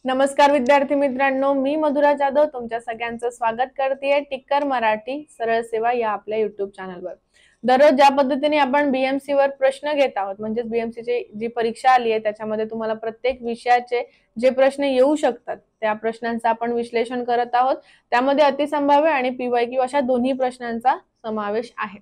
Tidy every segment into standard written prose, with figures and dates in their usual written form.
नमस्कार विद्यार्थी मित्रांनो, मी मधुरा जाधव तुमच्या सगळ्यांचं स्वागत करते टिक्कर मराठी सरळ सेवा या आपल्या युट्यूब चॅनलवर। दररोज ज्या पद्धतीने आपण बीएमसी वर प्रश्न घेत आहोत, म्हणजे बीएमसी ची जी परीक्षा आली आहे त्याच्यामध्ये तुम्हाला प्रत्येक विषयाचे जे प्रश्न येऊ शकतात त्या प्रश्नांचं आपण विश्लेषण करत आहोत। त्यामध्ये अतिसंभाव्य आणि पीवायक्यू अशा दोन्ही प्रश्नांचा समावेश आहे।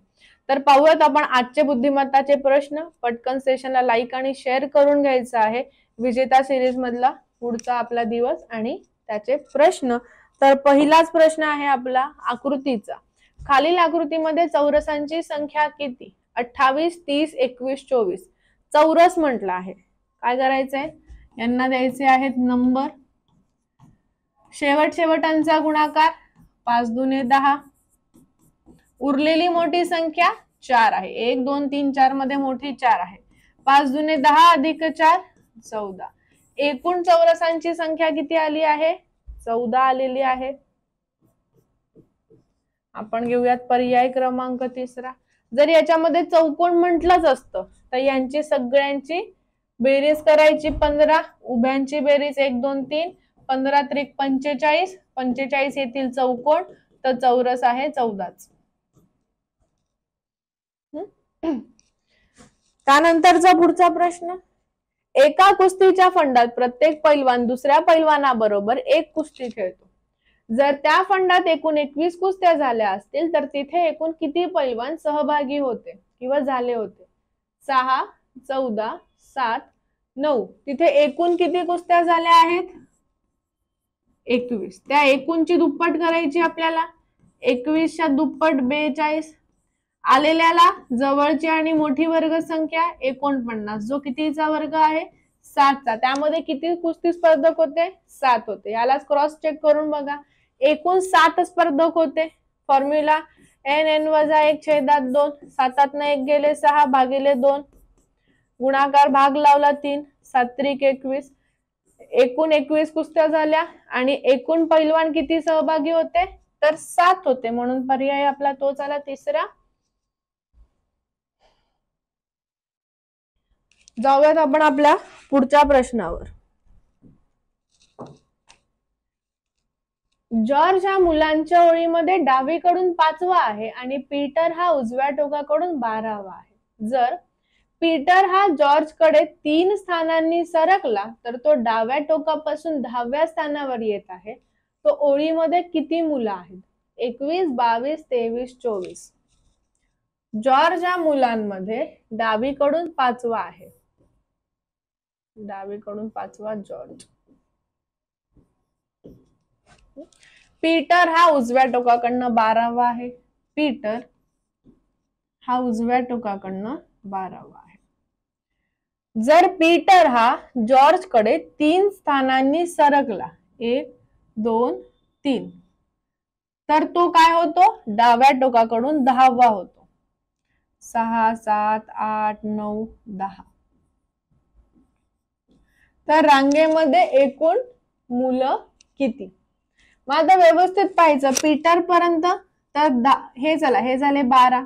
तर पाहूयात आपण आजचे बुद्धिमत्ताचे प्रश्न। पटकन सेशनला लाईक आणि शेअर करून घ्यायचं आहे। विजेता सिरीज मधला पुढचा आपला दिवस आणि त्याचे प्रश्न। तर पहिलाच प्रश्न आहे आपला आकृतीचा। खालील आकृतीमध्ये चौरसांची संख्या किती? 28, 30, 21, 24 चौरस म्हटलं आहे। काय करायचंय? यांना द्यायचे आहेत नंबर, शेवटांचा गुणाकार 5 दुने 10, उरलेली मोठी संख्या 4 आहे। 1 2 3 4 मध्ये मोठी 4 आहे। 5 दुने 10 अधिक 4 14। एकूण चौरसांची संख्या किती आली आहे? 14 आलेली आहे। आपण घेऊयात पर्याय क्रमांक तिसरा। जर याच्यामध्ये चौकोन म्हटलंच असतं तर यांची सगळ्यांची बेरीज करायची 15, उभ्यांची बेरीज 1 2 3, 15 त्रिक 45, 45 येथील चौकोन, तर चौरस आहे 14च। त्यानंतरचा पुढचा प्रश्न, एका कुस्तीच्या फंडात प्रत्येक पैलवान दुसऱ्या पैलवानाबरोबर एक कुस्ती खेळतो। जर त्या फंडात एकूण 21 कुस्त्या झाल्या असतील तर तिथे एकूण किती पैलवान सहभागी होते किंवा झाले होते? 6, 14, 7, 9। तिथे एकूण किती कुस्त्या झाल्या आहेत? 21। त्या एकूणची दुप्पट करायची आपल्याला। 21 च्या दुप्पट 42। आलेल्याला जवळची आणि मोठी वर्ग संख्या 49, जो कितीचा वर्ग आहे? 7 चा। त्यामध्ये किती कुस्ती स्पर्धक होते? 7 होते। यालाच क्रॉस चेक करून बघा। एकूण 7 स्पर्धक होते। फॉर्म्युला n - 1/2, 7 ने 1 गेले 6 भागिले 2, गुणाकार भाग लावला 3, 7 त्रिक 21। एकूण 21 कुस्त्या झाल्या आणि एकूण पैलवान किती सहभागी होते? तर 7 होते। म्हणून पर्याय आपला तोच आला तिसरा। जाऊयात आपण आपल्या पुढच्या प्रश्नावर। जॉर्ज हा मुलांच्या ओळीमध्ये डावीकडून 5वा आहे आणि पीटर हा उजव्या टोकाकडून 12वा आहे। जर पीटर हा जॉर्ज कडे 3 स्थानांनी सरकला तर तो डाव्या टोकापासून 10व्या स्थानावर येत आहे। तो ओळीमध्ये किती मुलं आहेत? 21, 22, 23, 24। जॉर्ज हा मुलांमध्ये डावीकडून 5वा आहे। डावीकडून 5वा जॉर्ज। पीटर हा उजव्या टोकाकडनं 12वा आहे। पीटर हा उजव्या टोकाकडनं 12वा आहे। जर पीटर हा जॉर्ज कडे 3 स्थानांनी सरकला, 1 2 3, तर तो काय होतो? डाव्या टोकाकडून 10वा होतो। 6 7 8 9 10। तर रांगेमध्ये एकूण मुलं किती? मग आता व्यवस्थित पाहायचं पीटर पर्यंत। तर हे झाले 12,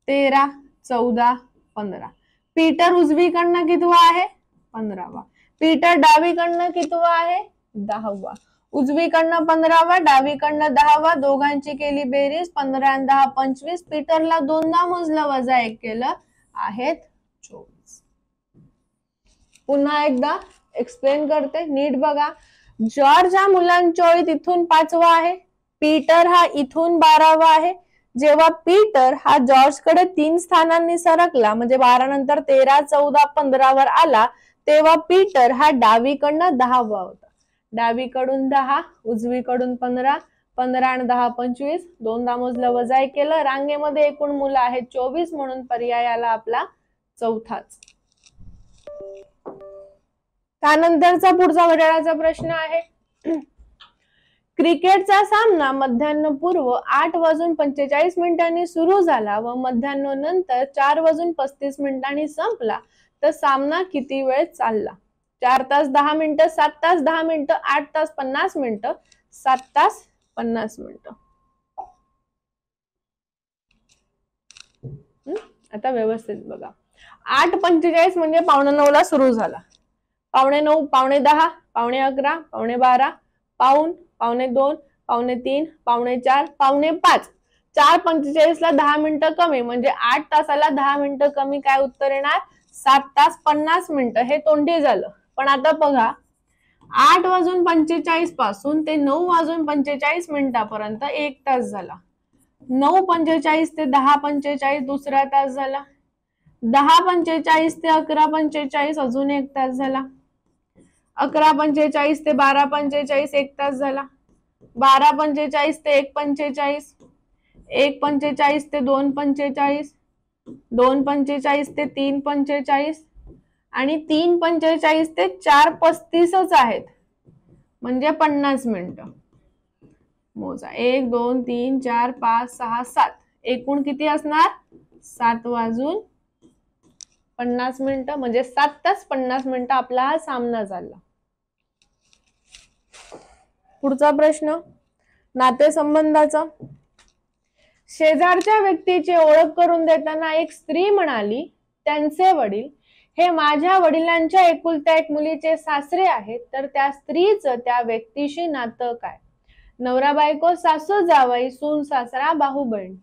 13, 14, 15। पीटर उजवीकडनं कितवा आहे? 15वा। पीटर डावीकडनं कितवा आहे? 10वा। उजवीकडनं 15वा, डावीकडनं 10वा, दोघांची केली बेरीज 15 आणि 10 25। पीटरला 2दा मोजलं, वजा 1 केलं, आहेत 24। पुन्हा एकदा एक्सप्लेन करते, नीट बघा। जॉर्ज हा मुलांच्या ओळीत इथून 5वा आहे। पीटर हा इथून 12वा आहे। जेव्हा पीटर हा जॉर्ज कडे 3 स्थानांनी सरकला, म्हणजे 12 नंतर 13 14 15 वर आला, तेव्हा पीटर हा डावीकडनं 10वा होता। डावीकडून 10, उजवीकडून 15, 15 आणि 10 25, 2दा मोजलं, वजा 1 केलं, रांगेमध्ये एकूण मुलं आहेत 24। म्हणून पर्याय आला आपला चौथाच। त्यानंतरचा पुढचा घड्याळाचा प्रश्न आहे, क्रिकेटचा सामना मध्यान्हपूर्व 8:45 सुरू झाला व मध्यान्हनंतर 4:35 संपला, तर सामना किती वेळ चालला? 4 तास 10 मिनिटं, 7 तास 10 मिनिटं, 8 तास 50 मिनिटं, 7 तास 50 मिनिटं। आता व्यवस्थित बघा। 8:45 म्हणजे 8:45 सुरू झाला। 9:15, 9:10, 9:11, 9:12, पाऊण, 9:45, 9:45, 4:45, 4:45. 4:45 ला 10 मिनिटं कमी म्हणजे 8 तासाला 10 मिनिटं कमी काय उत्तर येणार? 7 तास 50 मिनिटं. हे तोंडी झालं. पण आता बघा 8:45 पासून ते 9:45 मिनिटापर्यंत 1 तास झाला. 9:45 ते 10:45 दुसरा तास झाला. 10:45 ते 11:45 अजून 1 तास झाला. 11:45 ते 12:45 1 तास झाला. 12:45 ते 1:45, 1:45 ते 2:45, 2:45 ते 3:45 आणि 3:45 ते 4:35च आहेत. म्हणजे 50 मिनिटं. मोजा 1 2 3 4 5 6 7. एकूण किती असणार? 7:50 मिनिटं म्हणजे 7 तास 50 मिनिटं आपला हा सामना झाला. पुढचा प्रश्न नातेसंबंधाचा. शेजारच्या व्यक्तीची ओळख करून देताना एक स्त्री म्हणाली, त्यांचे वडील हे माझ्या वडिलांच्या एकुलत्या एक मुलीचे सासरे आहेत, तर त्या स्त्रीचं त्या व्यक्तीशी नातं काय? नवरा बायको, सासू जावई, सून सासरा, भाऊ बहीण.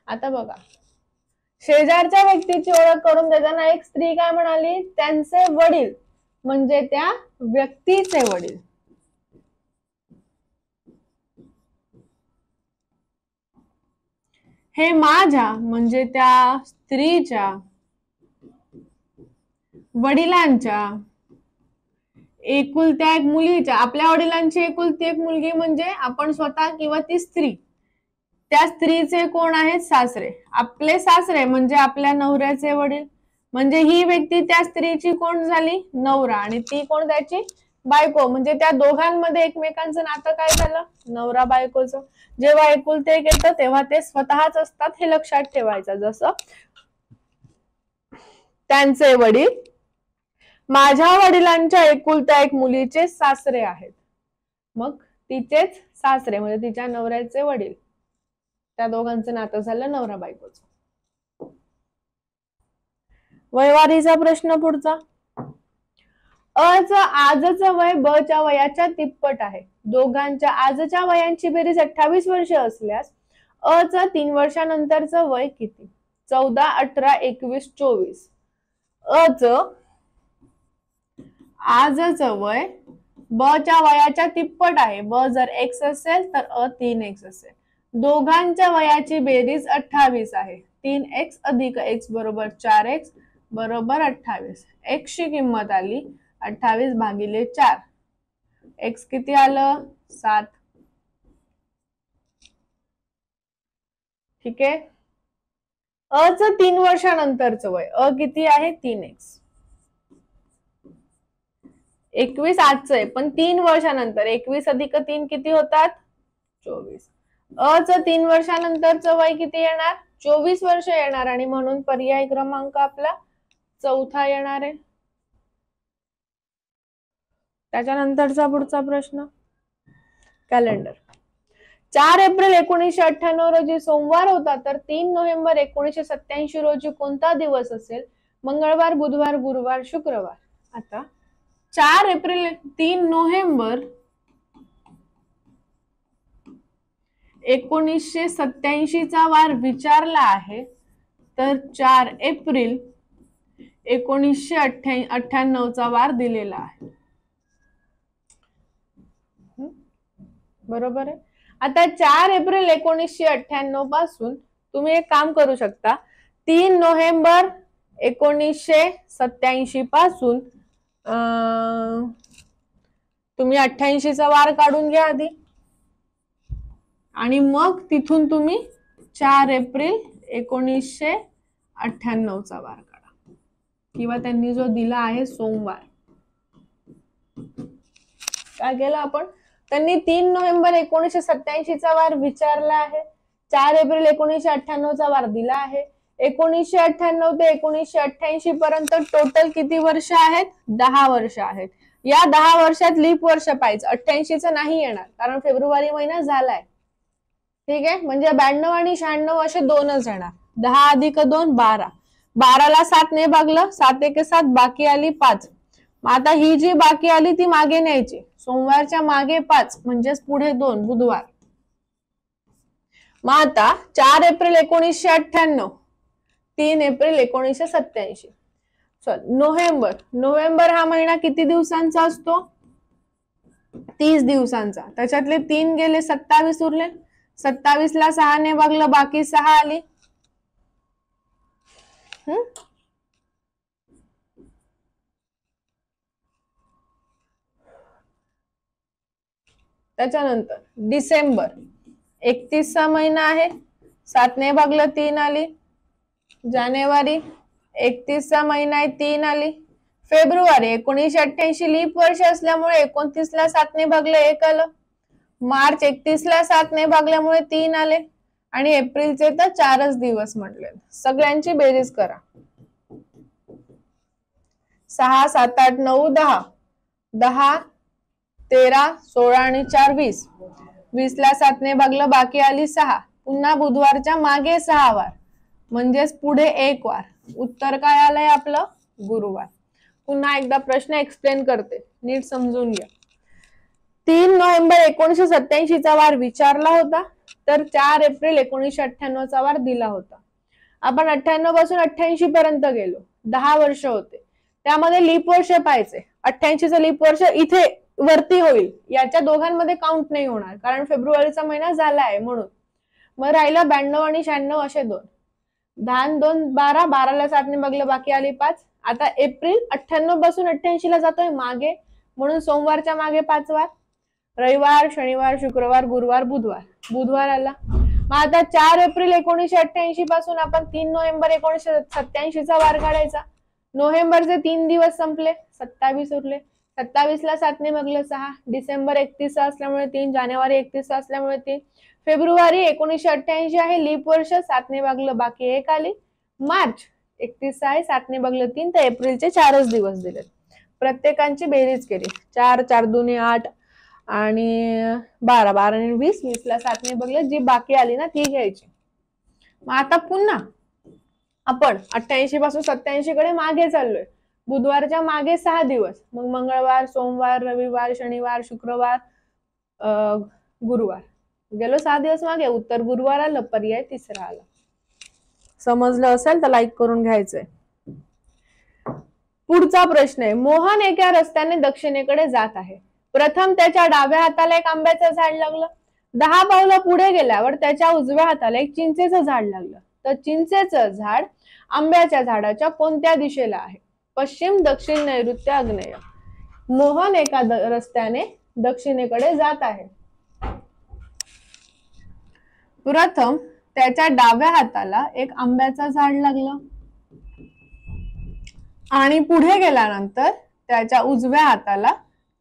आता बघा शेजारच्या व्यक्तीची ओळख करून देताना एक स्त्री काय म्हणाली? त्यांचे वडील म्हणजे त्या व्यक्तीचे वडील. हे माझ्या म्हणजे त्या स्त्रीच्या वडिलांच्या एकुलत्या एक मुलीच्या, आपल्या वडिलांची एकुलती एक मुलगी म्हणजे आपण स्वतः किंवा ती स्त्री, त्या स्त्रीचे कोण आहेत? सासरे. आपले सासरे म्हणजे आपल्या नवऱ्याचे वडील, म्हणजे ही व्यक्ती त्या स्त्रीची कोण झाली? नवरा. आणि ती कोण? त्याची बायको. म्हणजे त्या दोघांमध्ये एकमेकांचं नातं काय झालं? नवरा बायकोचं. जेव्हा एकुलते एक येतं तेव्हा ते स्वतःच असतात, हे लक्षात ठेवायचं. जसं त्यांचे वडील माझ्या वडिलांच्या एकुलत्या एक मुलीचे सासरे आहेत, मग तिचेच सासरे म्हणजे तिच्या नवऱ्याचे वडील, त्या दोघांचं नातं झालं नवरा बायकोचं. वयवारीचा प्रश्न पुढचा. अचं आजचं वय ब च्या वयाच्या तिप्पट आहे. दोघांच्या आजच्या वयांची बेरीज 28 वर्ष असल्यास अचं 3 वर्षानंतरचं वय किती? 14, 18, 21, 24. अचं आजचं वय ब च्या वयाच्या तिप्पट आहे. ब जर x असेल तर अ 3x असेल. दोघांच्या वयाची बेरीज 28 आहे. 3x अधिक x बरोबर 4x बरोबर 28. x ची किंमत आली 28 भागिले 4. x किती आलं? 7. ठीक आहे. अचं 3 वर्षानंतरचं वय अ किती आहे? 3x. 21 आजचं आहे पण 3 वर्षानंतर 21 अधिक 3 किती होतात? 24. अचं 3 वर्षानंतरचं वय किती येणार? 24 वर्ष येणार आणि म्हणून पर्याय क्रमांक आपला चौथा येणार आहे. त्याच्यानंतरचा पुढचा प्रश्न कॅलेंडर. 4 एप्रिल 1998 रोजी सोमवार होता, तर 3 नोव्हेंबर 1987 रोजी कोणता दिवस असेल? मंगळवार, बुधवार, गुरुवार, शुक्रवार. आता 4 एप्रिल 3 नोव्हेंबर 1987 चा वार विचारला आहे, तर 4 एप्रिल 1998 चा वार दिलेला आहे. बरोबर आहे. आता 4 एप्रिल 1998 पासून तुम्ही एक काम करू शकता. 3 नोव्हेंबर 1987 पासून तुम्ही 88 चा वार काढून घ्या आधी आणि मग तिथून तुम्ही 4 एप्रिल 1998 चा वार काढा किंवा त्यांनी जो दिला आहे सोमवार. काय केलं आपण? त्यांनी 3 नोव्हेंबर 1987 चा वार विचारला आहे. 4 एप्रिल 1998 चा वार दिला आहे. 1998 ते 1988 पर्यंत टोटल किती वर्ष आहेत? 10 वर्ष आहेत. या 10 वर्षात लीप वर्ष पाहिजे. 88 चं नाही येणार कारण फेब्रुवारी महिना झालाय. ठीक आहे. म्हणजे 92 आणि 96 असे दोनच येणार. 10 अधिक 2 12. 12 ला 7 ने भागलं, 7 1 7 बाकी आली 5. मग आता ही जी बाकी आली ती मागे न्यायची. सोमवारच्या मागे 5 म्हणजेच पुढे 2 बुधवार. मग आता 4 एप्रिल 1998, 3 एप्रिल 1987. चल नोव्हेंबर हा महिना किती दिवसांचा असतो? 30 दिवसांचा. त्याच्यातले 3 गेले, 27 उरले. 27 ला 6 ने भागलं, बाकी 6 आली. त्याच्यानंतर डिसेंबर 31चा महिना आहे, 7 ने भागलं 3 आली. जानेवारी 31चा महिना आहे, 3 आली. फेब्रुवारी 1988 लीप वर्ष असल्यामुळे 29 ला 7 ने भागलं 1 आलं. मार्च 31 ला 7 ने भागल्यामुळे 3 आले. आणि एप्रिलचे तर 4च दिवस म्हटले. सगळ्यांची बेरीज करा. 6 7 8 9 10 10 13 16 आणि 4 20. 20 ला 7 ने भागलं, बाकी आली 6. पुन्हा बुधवारच्या मागे 6 वार म्हणजेच पुढे 1 वार. उत्तर काय आलंय आपलं? गुरुवार. पुन्हा एकदा प्रश्न एक्सप्लेन करते, नीट समजून घ्या. 3 नोव्हेंबर 1987 चा वार विचारला होता, तर 4 एप्रिल 1998 चा वार दिला होता. आपण 98 पासून 88 पर्यंत गेलो, 10 वर्ष होते. त्यामध्ये लीप वर्ष पाहायचे. 88चं लीप वर्ष इथे वरती होईल, याच्या दोघांमध्ये काउंट नाही होणार कारण फेब्रुवारीचा महिना झाला आहे म्हणून. मग राहिला 92 आणि 96 असे 2. 10 2 12, 12 ला 7 ने भागलं, बाकी आली 5. आता एप्रिल 98 पासून 88 ला जातोय मागे, म्हणून सोमवारच्या मागे 5 वार. रविवार, शनिवार, शुक्रवार, गुरुवार, बुधवार आला. मग आता 4 एप्रिल 1988 पासून आपण 3 नोव्हेंबर 1987 चा वार काढायचा. नोव्हेंबरचे 3 दिवस संपले, 27 उरले. 27 ला 7 ने भागलं 6. डिसेंबर 31 असल्यामुळे 3, जानेवारी 31 असल्यामुळे 3. फेब्रुवारी 1988 आहे, लीप वर्ष, 7 ने भागलं, बाकी 1 आली. मार्च 31 आहे, 7 ने भागलं 3, तर एप्रिलचे 4च दिवस दिले. प्रत्येकांची बेरीज केली. 4 4 2 8 आणि 12 12 आणि 20. 20 ला 7 ने भागलं, जी बाकी आली ना ती घ्यायची. मग आता पुन्हा आपण 88 पासून 87 कडे मागे चाललोय. बुधवारच्या मागे 6 दिवस, मग मंगळवार, सोमवार, रविवार, शनिवार, शुक्रवार, गुरुवार. गेलो 6 दिवस मागे. उत्तर गुरुवार आलं, पर्याय तिसरा आला. समजलं असेल तर लाईक करून घ्यायचंय. पुढचा प्रश्न आहे, मोहन एका रस्त्याने दक्षिणेकडे जात आहे. प्रथम त्याच्या डाव्या हाताला एक आंब्याचं झाड लागलं. 10 पावलं पुढे गेल्यावर त्याच्या उजव्या हाताला एक चिंचेचं झाड लागलं. तर चिंचेचं झाड आंब्याच्या झाडाच्या कोणत्या दिशेला आहे? पश्चिम, दक्षिण, नैऋत्य, आग्नेय. मोहन एका रस्त्याने दक्षिणेकडे जात आहे. प्रथम त्याच्या डाव्या हाताला एक आंब्याचं झाड लागलं आणि पुढे गेल्यानंतर त्याच्या उजव्या हाताला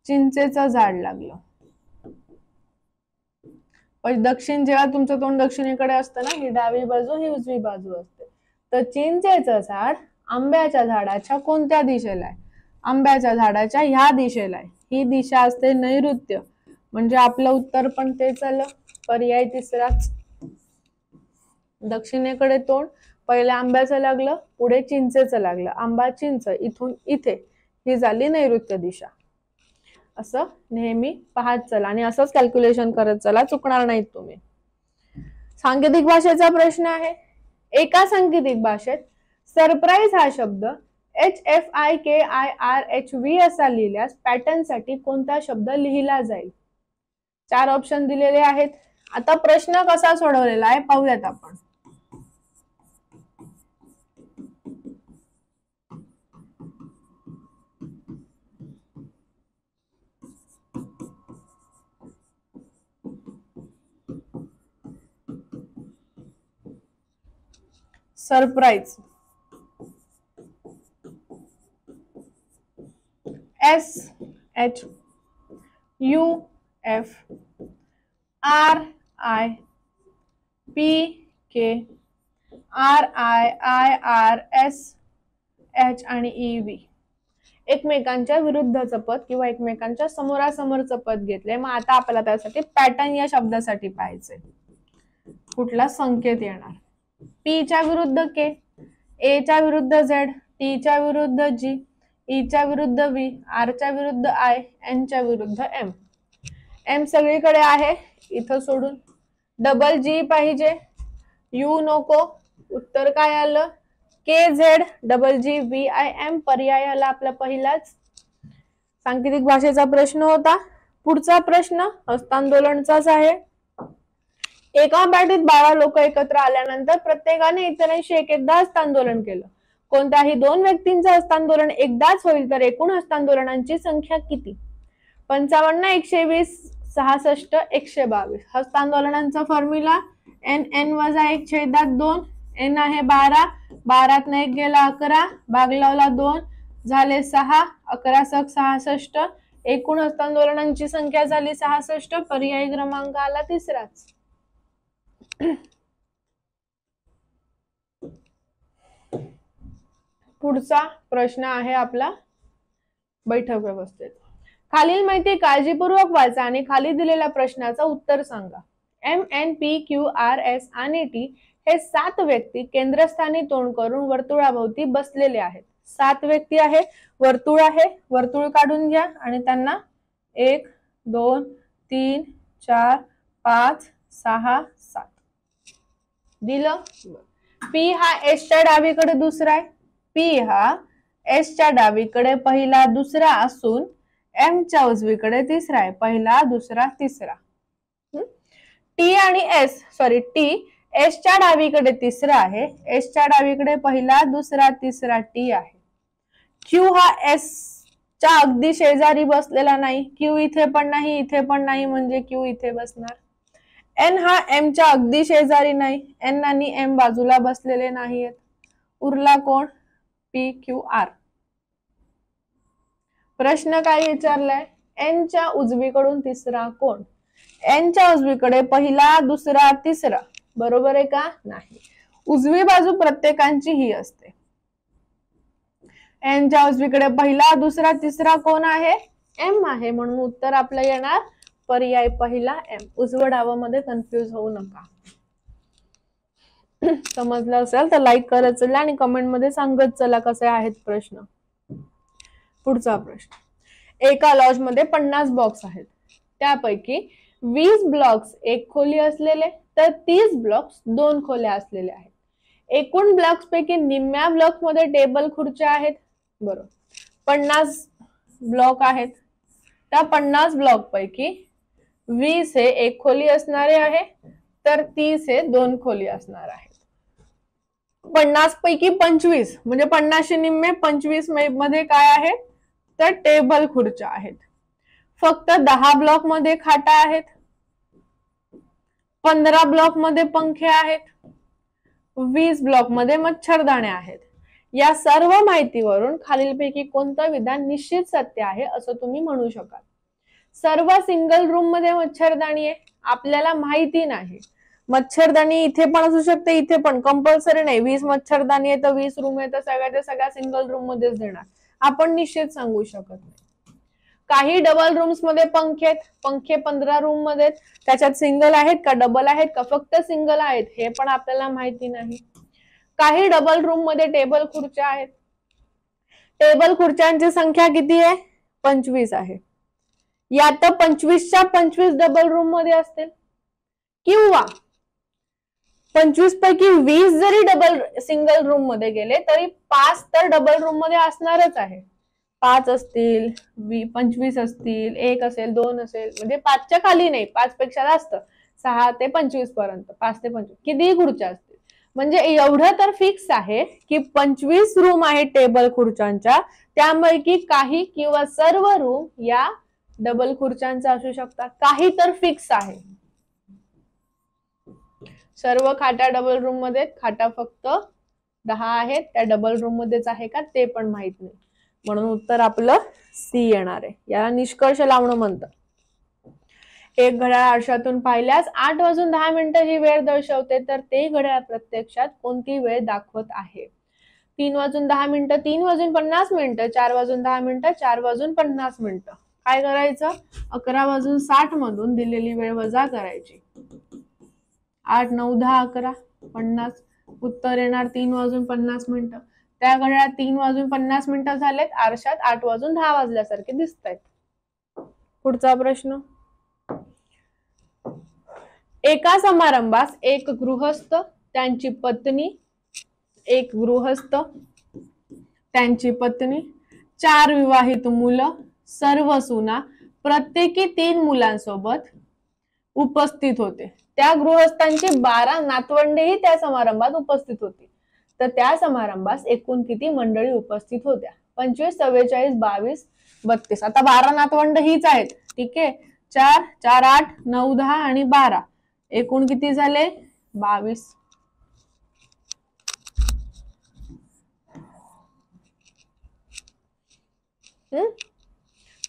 चिंचेचं झाड लागलं. पण दक्षिण, जेव्हा तुमचं तोंड दक्षिणेकडे असतं ना, ही डावी बाजू, ही उजवी बाजू असते. तर चिंचेचं झाड आंब्याच्या झाडाच्या कोणत्या दिशेला आहे? आंब्याच्या झाडाच्या ह्या दिशेला आहे. ही दिशा असते नैऋत्य, म्हणजे आपलं उत्तर पण तेच आलं, पर्याय तिसराच. दक्षिणेकडे तोंड, पहिले आंब्याचं लागलं, पुढे चिंचेचं लागलं. आंबा, चिंच, इथून इथे, ही झाली नैऋत्य दिशा. असं नेहमी पाहत चला आणि असंच कॅल्क्युलेशन करत चला, चुकणार नाहीत तुम्ही. सांकेतिक भाषेचा प्रश्न आहे. एका सांकेतिक भाषेत सरप्राईज हा शब्द HFIKIRHV असा लिहिल्यास पॅटर्न साठी कोणता शब्द लिहिला जाईल? 4 ऑप्शन दिलेले आहेत. आता प्रश्न कसा सोडवलेला आहे पाहूयात आपण. सरप्राईज, SHUFRIPKRIIRSH आणि EV एकमेकांच्या विरुद्धचं पद किंवा एकमेकांच्या समोरासमोरचं पद घेतलंय. मग आता आपल्याला त्यासाठी पॅटर्न या शब्दासाठी पाहायचंय. कुठला संकेत येणार? P च्या विरुद्ध K, A च्या विरुद्ध Z, T च्या विरुद्ध G, ईच्या विरुद्ध व्ही, आरच्या विरुद्ध आय, एनच्या विरुद्ध एम. एम सगळीकडे आहे, इथं सोडून. डबल जी पाहिजे, यू नको. उत्तर काय आलं? K Z double G V I M. पर्याय आला आपला पहिलाच. सांकेतिक भाषेचा प्रश्न होता. पुढचा प्रश्न हस्तांदोलनचाच आहे. एका पार्टीत 12 लोक एकत्र आल्यानंतर प्रत्येकाने इतरांशी एकदा हस्तांदोलन केलं. कोणत्याही दोन व्यक्तींचं हस्तांदोलन एकदाच होईल तर एकूण हस्तांदोलनांची संख्या किती? 55, 120, 66, 122. हस्तांदोलनांचा फॉर्म्युला n वजा 1/2. n आहे 12, 12 1 गेला 11, भाग लावला 2 झाले 6, 11 × 66. एकूण हस्तांदोलनांची संख्या झाली 66. पर्यायी क्रमांक आला तिसराच. पुढचा प्रश्न आहे आपला बैठक व्यवस्थेत. खालील माहिती काळजीपूर्वक वाचा आणि खाली दिलेल्या प्रश्नाचं उत्तर सांगा. M, N, P, Q, R, S आणि टी हे 7 व्यक्ती केंद्रस्थानी तोंड करून वर्तुळाभोवती बसलेले आहेत. 7 व्यक्ती आहे, वर्तुळ आहे, वर्तुळ काढून घ्या आणि त्यांना 1, 2, 3, 4, 5, 6, 7 दिलं. पी हा एसच्या डावीकडे दुसरा आहे. पी हा एसच्या डावीकडे पहिला दुसरा असून एमच्या उजवीकडे तिसरा आहे. पहिला दुसरा तिसरा. टी आणि एस टी एसच्या डावीकडे तिसरा आहे. एसच्या डावीकडे पहिला दुसरा तिसरा टी आहे. क्यू हा एस च्या अगदी शेजारी बसलेला नाही. क्यू इथे पण नाही, इथे पण नाही, म्हणजे क्यू इथे बसणार. एन हा एम च्या अगदी शेजारी नाही. एन आणि एम बाजूला बसलेले नाहीयेत. उरला कोण? P, Q, R. प्रश्न काय विचारलाय? एन च्या उजवीकडून तिसरा कोण? एन च्या उजवीकडे पहिला दुसरा तिसरा. बरोबर आहे का? नाही. उजवी बाजू प्रत्येकांची ही असते. एन च्या उजवीकडे पहिला दुसरा तिसरा कोण आहे? एम आहे. म्हणून उत्तर आपलं येणार पर्याय पहिला एम. उजवं डावामध्ये कन्फ्युज होऊ नका. समजलं असेल तर लाईक करत चला आणि कमेंट मध्ये सांगत चला कसे आहेत प्रश्न. पुढचा प्रश्न. एका लॉज मध्ये 50 बॉक्स आहेत. त्यापैकी 20 ब्लॉक्स एक खोली असलेले तर 30 ब्लॉक्स 2 खोल्या असलेले आहेत. एकूण ब्लॉक्स पैकी निम्म्या ब्लॉक्स मध्ये टेबल खुर्च्या आहेत. बरोबर. 50 ब्लॉक आहेत. त्या 50 ब्लॉक पैकी 20 हे एक खोली असणारे आहे तर 30 हे 2 खोली असणार आहेत. 50 पैकी 25 म्हणजे 50 निम्मे 25 मध्ये काय आहे तर टेबल खुर्च्या आहेत. फक्त 10 ब्लॉक मध्ये खाटा आहेत. 15 ब्लॉक मध्ये पंखे आहेत. 20 ब्लॉक मध्ये मच्छरदाणे आहेत. या सर्व माहितीवरून खालीलपैकी कोणतं विधान निश्चित सत्य आहे असं तुम्ही म्हणू शकाल. सर्व सिंगल रूम मध्ये मच्छरदाणी आहे. आपल्याला माहिती नाही. मच्छरदाणी इथे पण असू शकते, इथे पण. कंपल्सरी नाही 20 मच्छरदाणी आहे तर 20 रूम आहे तर सगळ्या सिंगल रूम मध्येच देणार. आपण निश्चित सांगू शकत नाही. काही डबल रूम्स मध्ये पंखे आहेत. पंखे 15 रूम मध्ये त्याच्यात सिंगल आहेत का डबल आहेत का फक्त सिंगल आहेत हे पण आपल्याला माहिती नाही. काही डबल रूम मध्ये टेबल खुर्च्या आहेत. टेबल खुर्च्यांची संख्या किती आहे? 25 आहे. यात 25च्या 25 डबल रूम मध्ये असतील किंवा 25 पैकी 20 जरी डबल सिंगल रूम मध्ये गेले तरी 5 तर डबल रूम मध्ये असणारच आहे. 5 असतील, 25 असतील, 1 असेल, 2 असेल, म्हणजे 5च्या खाली नाही, 5 पेक्षा जास्त, 6 ते 25 पर्यंत, 5 ते 25 कितीही खुर्च्या असतील. म्हणजे एवढं तर फिक्स आहे की 25 रूम आहेत टेबल खुर्च्यांच्या, त्यापैकी काही किंवा सर्व रूम या डबल खुर्च्यांचा असू शकतात. काही तर फिक्स आहे. सर्व खाटा डबल रूम मध्ये, खाटा फक्त 10 आहेत, त्या डबल रूम मध्येच आहे का ते पण माहित नाही. म्हणून उत्तर आपलं सी येणार आहे. याला निष्कर्ष लावणं म्हणतात. एक घड्याळ आरशातून पाहिल्यास 8:10 ही वेळ दर्शवते तर ते घड्याळ प्रत्यक्षात कोणती वेळ दाखवत आहे? 3:10, 3:50, 4:10, 4:50. काय करायचं? 11:60 मधून दिलेली वेळ वजा करायची. 8, 9, 10, 11, 50. उत्तर येणार 3:50. त्या घड्याळात 3:50 झालेत, आरशात 8:10 वाजल्यासारखे दिसत आहेत. पुढचा प्रश्न. एका समारंभास एक गृहस्थ, त्यांची पत्नी, 4 विवाहित मुलं, सर्व सुना, प्रत्येकी 3 मुलांसोबत उपस्थित होते. त्या गृहस्थांची 12 नातवंडेही त्या समारंभात उपस्थित होती. तर त्या समारंभास एकूण किती मंडळी उपस्थित होत्या? 25, 44, 22, 32. आता 12 नातवंड हीच आहेत. ठीक आहे. 4, 4, 8, 9, 10 आणि 12. एकूण किती झाले? 22.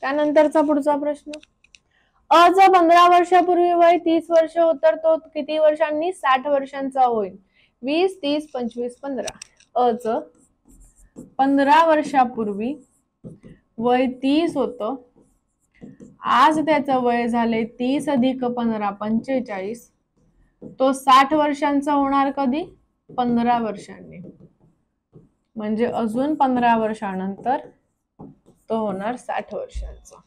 त्यानंतरचा पुढचा प्रश्न. अ 15 वर्षापूर्वी वय 30 वर्ष होत, तर तो किती वर्षांनी? 60 वर्षांचा होईल. 20, 30, 25, 15. अ 15 वर्षापूर्वी वय 30 होतं. आज त्याचं वय झाले 30 अधिक 15 45. तो 60 वर्षांचा होणार कधी? 15 वर्षांनी. म्हणजे अजून 15 वर्षानंतर तो होणार 60 वर्षांचा.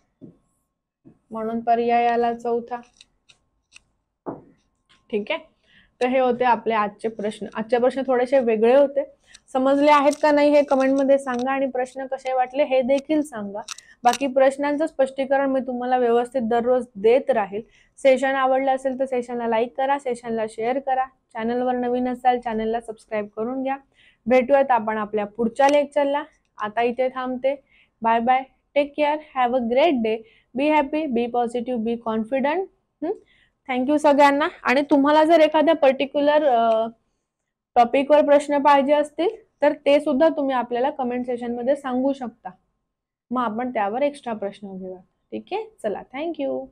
म्हणून पर्याय आला चौथा. ठीक आहे. तर हे होते आपले आजचे प्रश्न. आजचे प्रश्न थोडेसे वेगळे होते. समजले आहेत का नाही हे कमेंटमध्ये सांगा आणि प्रश्न कसे वाटले हे देखील सांगा. बाकी प्रश्नांचं स्पष्टीकरण मी तुम्हाला व्यवस्थित दररोज देत राहील. सेशन आवडलं असेल तर सेशनला लाईक करा, सेशनला शेअर करा. चॅनलवर नवीन असाल चॅनलला सबस्क्राईब करून घ्या. भेटूयात आपण आपल्या पुढच्या लेक्चरला. आता इथे थांबते. Bye bye. Take care. Have a great day. Be happy, be positive, be confident. Thank you सगळ्यांना. आणि तुम्हाला जर एखाद्या पर्टिक्युलर टॉपिकवर प्रश्न पाहिजे असतील तर ते सुद्धा तुम्ही आपल्याला कमेंट सेशन मध्ये सांगू शकता. मग आपण त्यावर एक्स्ट्रा प्रश्न घेऊया. ठीक आहे. चला, थँक्यू.